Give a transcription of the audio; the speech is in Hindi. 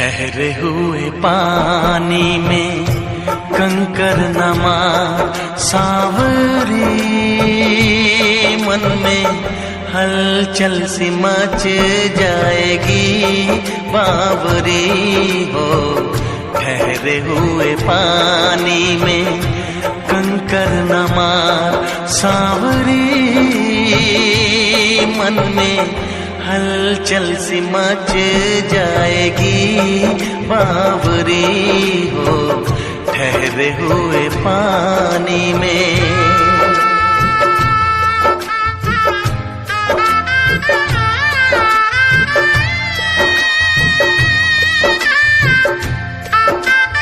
ठहरे हुए पानी में कंकर नमा सावरी, मन में हलचल सी मच जाएगी बावरी हो। ठहरे हुए पानी में कंकर नमा सावरी, मन में हलचल सी मच जाएगी बावरी हो। ठहरे हुए पानी